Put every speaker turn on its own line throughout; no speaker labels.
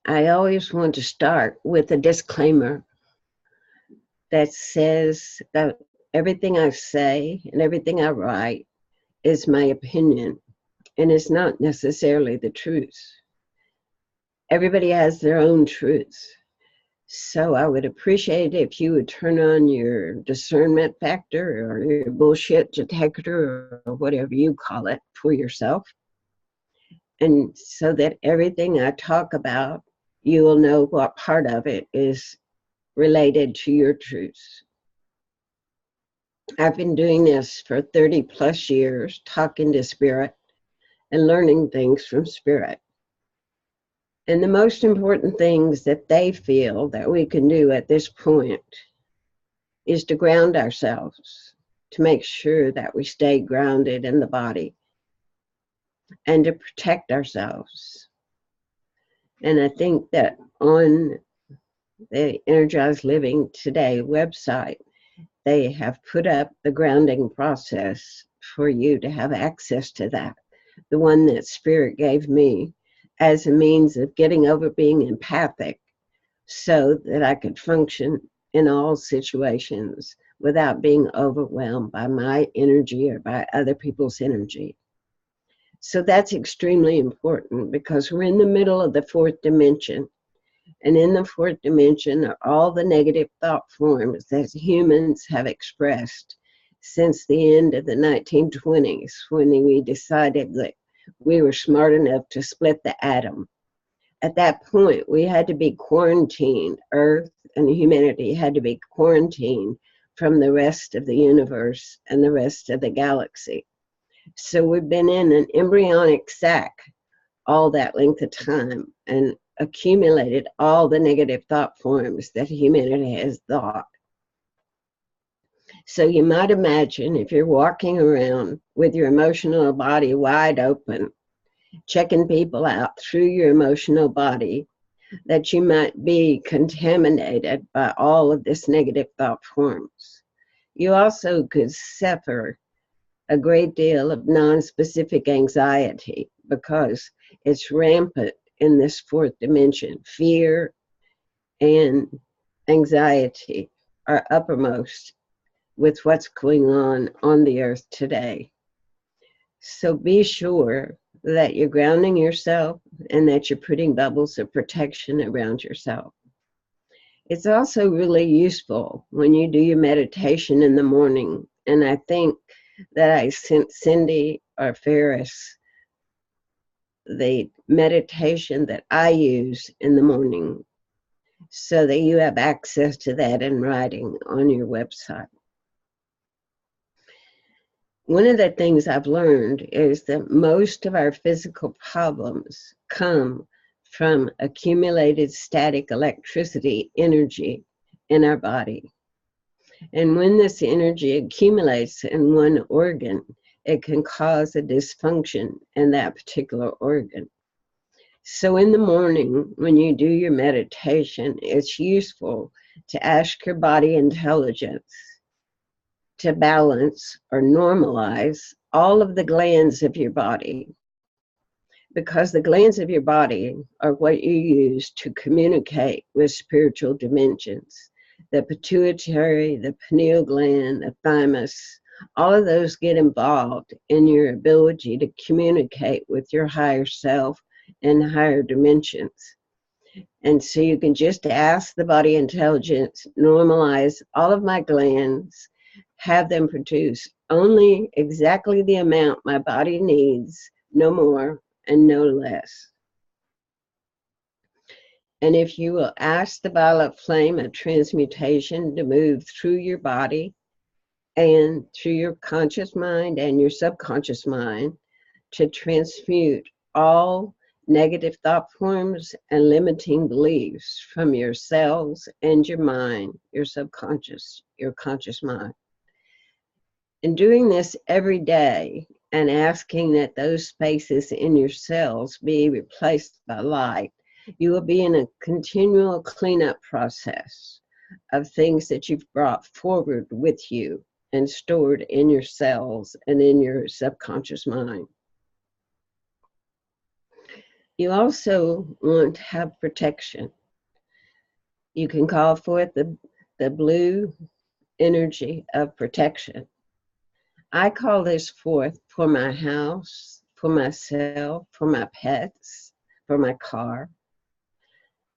I always want to start with a disclaimer that says that everything I say and everything I write is my opinion and is not necessarily the truth. Everybody has their own truth. So I would appreciate it if you would turn on your discernment factor or your bullshit detector or whatever you call it for yourself. And so that everything I talk about, you will know what part of it is related to your truth. I've been doing this for 30 plus years, talking to spirit and learning things from spirit. And the most important things that they feel that we can do at this point is to ground ourselves, to make sure that we stay grounded in the body, and to protect ourselves. And I think that on the Energized Living Today website, they have put up the grounding process for you to have access to that, the one that Spirit gave me as a means of getting over being empathic so that I could function in all situations without being overwhelmed by my energy or by other people's energy. So that's extremely important because we're in the middle of the fourth dimension. And in the fourth dimension are all the negative thought forms that humans have expressed since the end of the 1920s, when we decided that we were smart enough to split the atom. At that point, we had to be quarantined. Earth and humanity had to be quarantined from the rest of the universe and the rest of the galaxy. So we've been in an embryonic sac all that length of time and accumulated all the negative thought forms that humanity has thought. So you might imagine if you're walking around with your emotional body wide open, checking people out through your emotional body, that you might be contaminated by all of this negative thought forms. You also could suffer a great deal of non-specific anxiety because it's rampant in this fourth dimension. Fear and anxiety are uppermost with what's going on the earth today. So be sure that you're grounding yourself and that you're putting bubbles of protection around yourself. It's also really useful when you do your meditation in the morning. And I think that I sent Cindy or Ferris the meditation that I use in the morning so that you have access to that in writing on your website. One of the things I've learned is that most of our physical problems come from accumulated static electricity energy in our body. And when this energy accumulates in one organ, it can cause a dysfunction in that particular organ. So in the morning, when you do your meditation, it's useful to ask your body intelligence to balance or normalize all of the glands of your body, because the glands of your body are what you use to communicate with spiritual dimensions. The pituitary, the pineal gland, the thymus, all of those get involved in your ability to communicate with your higher self and higher dimensions. And so you can just ask the body intelligence, normalize all of my glands, have them produce only exactly the amount my body needs, no more and no less. And if you will ask the violet flame of transmutation to move through your body and through your conscious mind and your subconscious mind to transmute all negative thought forms and limiting beliefs from your cells and your mind, your subconscious, your conscious mind. And doing this every day and asking that those spaces in your cells be replaced by light, you will be in a continual cleanup process of things that you've brought forward with you and stored in your cells and in your subconscious mind. You also want to have protection. You can call forth the blue energy of protection. I call this forth for my house, for myself, for my pets, for my car.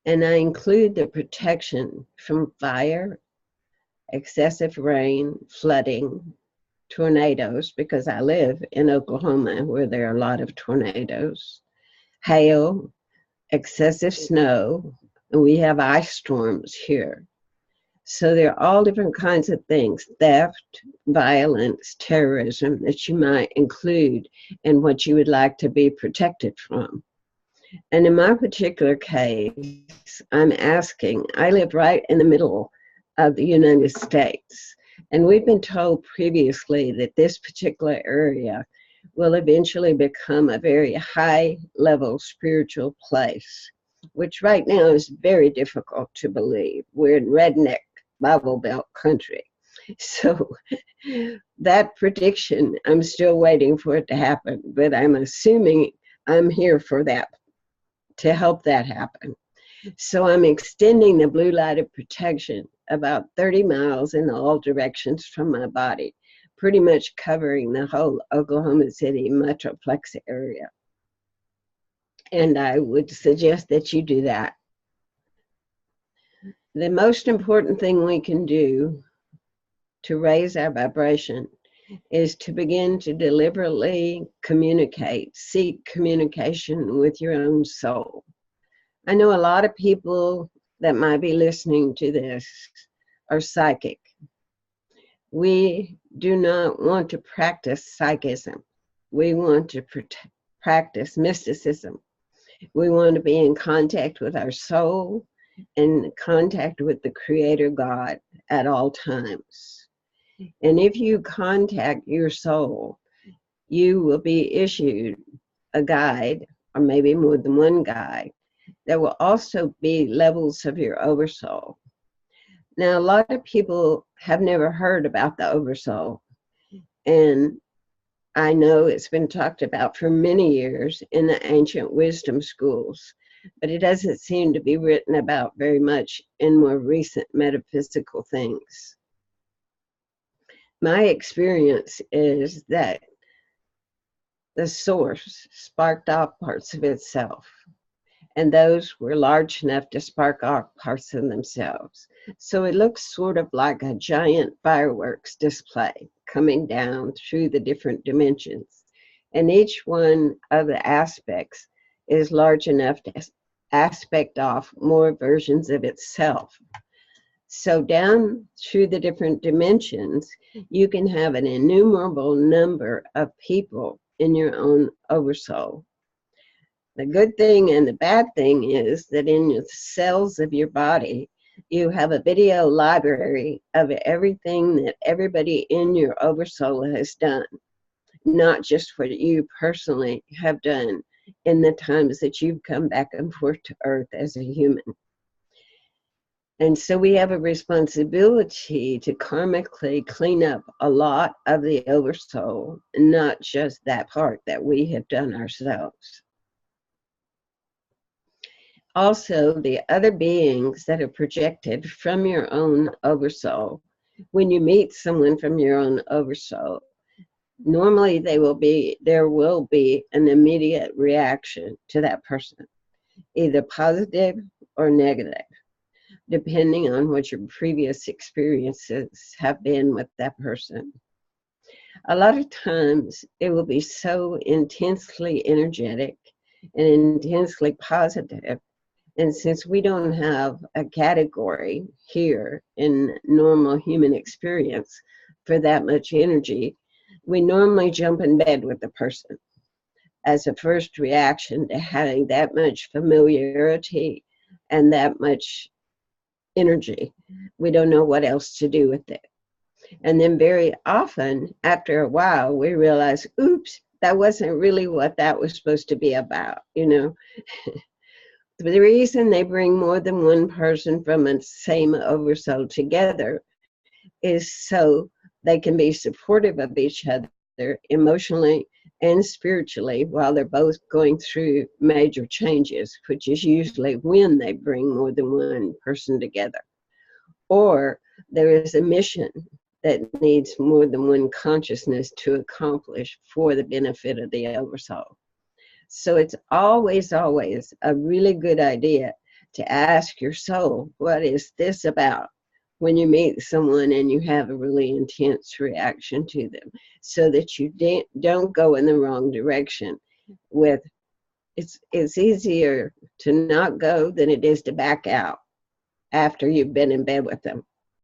And I include the protection from fire, excessive rain, flooding, tornadoes, because I live in Oklahoma where there are a lot of tornadoes, hail, excessive snow, and we have ice storms here. So there are all different kinds of things, theft, violence, terrorism, that you might include in what you would like to be protected from. And in my particular case, I'm asking, I live right in the middle of the United States, and we've been told previously that this particular area will eventually become a very high-level spiritual place, which right now is very difficult to believe. We're in redneck Bible Belt country. So that prediction, I'm still waiting for it to happen, but I'm assuming I'm here for that, to help that happen. So I'm extending the blue light of protection about 30 miles in all directions from my body, pretty much covering the whole Oklahoma City metroplex area. And I would suggest that you do that. The most important thing we can do to raise our vibration is to begin to deliberately communicate, seek communication with your own soul. I know a lot of people that might be listening to this are psychic. We do not want to practice psychism. We want to practice mysticism. We want to be in contact with our soul, in contact with the Creator God at all times. And if you contact your soul, you will be issued a guide, or maybe more than one guide. There will also be levels of your oversoul. Now, a lot of people have never heard about the oversoul, and I know it's been talked about for many years in the ancient wisdom schools, but it doesn't seem to be written about very much in more recent metaphysical things. My experience is that the source sparked off parts of itself, and those were large enough to spark off parts of themselves. So it looks sort of like a giant fireworks display coming down through the different dimensions. And each one of the aspects is large enough to aspect off more versions of itself. So down through the different dimensions, you can have an innumerable number of people in your own oversoul. The good thing and the bad thing is that in the cells of your body, you have a video library of everything that everybody in your oversoul has done, not just what you personally have done in the times that you've come back and forth to Earth as a human. And so we have a responsibility to karmically clean up a lot of the oversoul, not just that part that we have done ourselves. Also, the other beings that are projected from your own oversoul, when you meet someone from your own oversoul, normally there will be an immediate reaction to that person, either positive or negative, depending on what your previous experiences have been with that person. A lot of times it will be so intensely energetic and intensely positive. And since we don't have a category here in normal human experience for that much energy, we normally jump in bed with the person as a first reaction to having that much familiarity and that much energy. We don't know what else to do with it. And then very often, after a while, we realize, oops, that wasn't really what that was supposed to be about, you know. The reason they bring more than one person from the same oversoul together is so they can be supportive of each other emotionally and spiritually while they're both going through major changes, which is usually when they bring more than one person together. Or there is a mission that needs more than one consciousness to accomplish for the benefit of the oversoul. So it's always, always a really good idea to ask your soul, what is this about? When you meet someone and you have a really intense reaction to them, so that you don't go in the wrong direction. With it's easier to not go than it is to back out after you've been in bed with them.